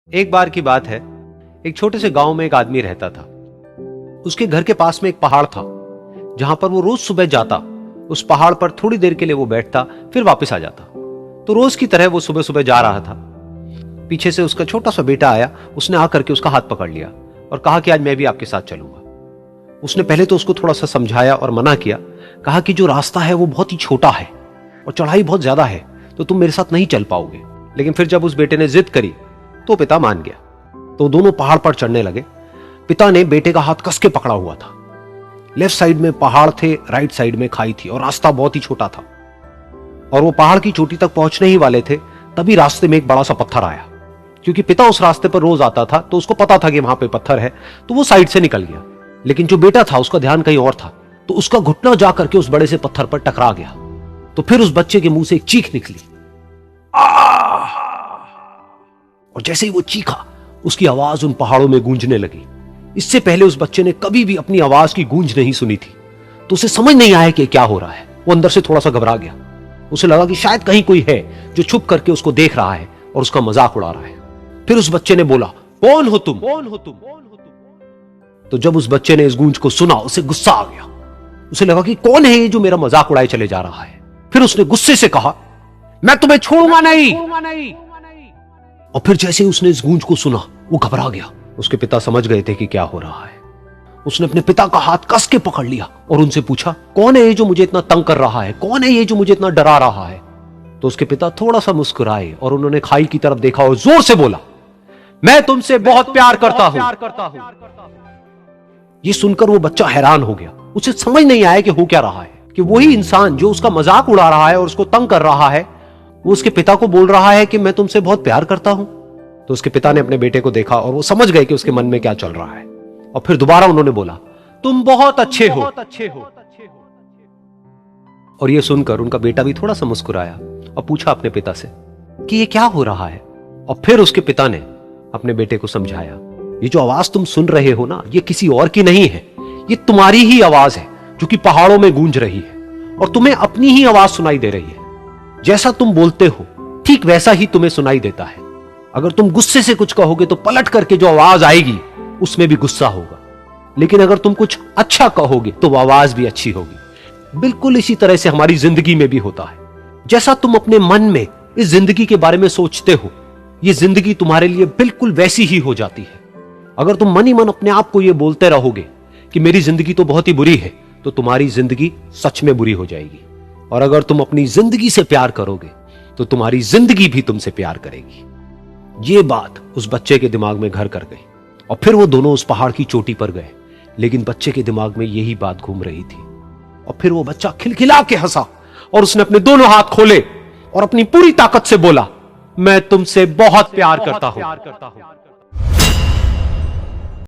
एक बार की बात है, एक छोटे से गांव में एक आदमी रहता था। उसके घर के पास में एक पहाड़ था, जहां पर वो रोज सुबह जाता। उस पहाड़ पर थोड़ी देर के लिए वो बैठता, फिर वापस आ जाता। तो रोज की तरह वो सुबह सुबह जा रहा था। पीछे से उसका छोटा सा बेटा आया। उसने आकर के उसका हाथ पकड़ लिया और कहा कि आज मैं भी आपके साथ चलूंगा। उसने पहले तो उसको थोड़ा सा समझाया और मना किया। कहा कि जो रास्ता है वो बहुत ही छोटा है और चढ़ाई बहुत ज्यादा है, तो तुम मेरे साथ नहीं चल पाओगे। लेकिन फिर जब उस बेटे ने जिद करी तो पिता मान गया। तो दोनों पहाड़ पर चढ़ने लगे। पिता ने बेटे का हाथ कस के पकड़ा हुआ था। लेफ्ट साइड में पहाड़ थे, राइट साइड में खाई थी और रास्ता बहुत ही छोटा था। और वो पहाड़ की चोटी तक पहुंचने ही वाले थे, तभी रास्ते में एक बड़ा सा पत्थर आया। क्योंकि पिता उस रास्ते पर रोज आता था, तो उसको पता था कि वहां पे पत्थर है, तो वो साइड से निकल गया। लेकिन जो बेटा था उसका ध्यान कहीं और था, तो उसका घुटना जा करके उस बड़े से पत्थर पर टकरा गया। तो फिर उस बच्चे के मुंह से एक चीख निकली, और जैसे ही वो चीखा, उसकी आवाज उन पहाड़ों में गूंजने लगी। इससे पहले उस बच्चे ने कभी भी अपनी आवाज की गूंज नहीं सुनी थी, तो उसे समझ नहीं आया कि क्या हो रहा है। वो अंदर से थोड़ा सा घबरा गया। उसे लगा कि शायद कहीं कोई है जो छुप करके उसको देख रहा है और उसका मजाक उड़ा रहा है। फिर उस बच्चे ने बोला, कौन हो तुम? कौन हो तुम? तो जब उस बच्चे ने इस गूंज को सुना, उसे गुस्सा आ गया। उसे लगा कि कौन है ये जो मेरा मजाक उड़ाए चले जा रहा है। फिर उसने गुस्से से कहा, मैं तुम्हें छोड़ूंगा नहीं। और फिर जैसे ही उसने इस गूंज को सुना, वो घबरा गया। उसके पिता समझ गए थे कि क्या हो रहा है। उसने अपने पिता का हाथ कस के पकड़ लिया और उनसे पूछा, कौन है ये जो मुझे इतना तंग कर रहा है? कौन है ये जो मुझे इतना डरा रहा है? तो उसके पिता थोड़ा सा मुस्कुराए और उन्होंने खाई की तरफ देखा और जोर से बोला, मैं तुमसे बहुत प्यार करता हूं। ये सुनकर वो बच्चा हैरान हो गया। उसे समझ नहीं आया कि हो क्या रहा है, कि वही इंसान जो उसका मजाक उड़ा रहा है और उसको तंग कर रहा है, वो उसके पिता को बोल रहा है कि मैं तुमसे बहुत प्यार करता हूं। तो उसके पिता ने अपने बेटे को देखा और वो समझ गए कि उसके मन में क्या चल रहा है। और फिर दोबारा उन्होंने बोला, तुम बहुत अच्छे हो। और ये सुनकर उनका बेटा भी थोड़ा सा मुस्कुराया और पूछा अपने पिता से कि ये क्या हो रहा है। और फिर उसके पिता ने अपने बेटे को समझाया, ये जो आवाज तुम सुन रहे हो ना, ये किसी और की नहीं है, ये तुम्हारी ही आवाज है जो कि पहाड़ों में गूंज रही है और तुम्हें अपनी ही आवाज सुनाई दे रही है। जैसा तुम बोलते हो ठीक वैसा ही तुम्हें सुनाई देता है। अगर तुम गुस्से से कुछ कहोगे तो पलट करके जो आवाज आएगी उसमें भी गुस्सा होगा, लेकिन अगर तुम कुछ अच्छा कहोगे तो वो आवाज भी अच्छी होगी। बिल्कुल इसी तरह से हमारी जिंदगी में भी होता है। जैसा तुम अपने मन में इस जिंदगी के बारे में सोचते हो, ये जिंदगी तुम्हारे लिए बिल्कुल वैसी ही हो जाती है। अगर तुम मन ही मन अपने आप को ये बोलते रहोगे कि मेरी जिंदगी तो बहुत ही बुरी है, तो तुम्हारी जिंदगी सच में बुरी हो जाएगी। और अगर तुम अपनी जिंदगी से प्यार करोगे तो तुम्हारी जिंदगी भी तुमसे प्यार करेगी। ये बात उस बच्चे के दिमाग में घर कर गई और फिर वो दोनों उस पहाड़ की चोटी पर गए। लेकिन बच्चे के दिमाग में यही बात घूम रही थी। और फिर वो बच्चा खिलखिला के हंसा और उसने अपने दोनों हाथ खोले और अपनी पूरी ताकत से बोला, मैं तुमसे बहुत प्यार करता हूं।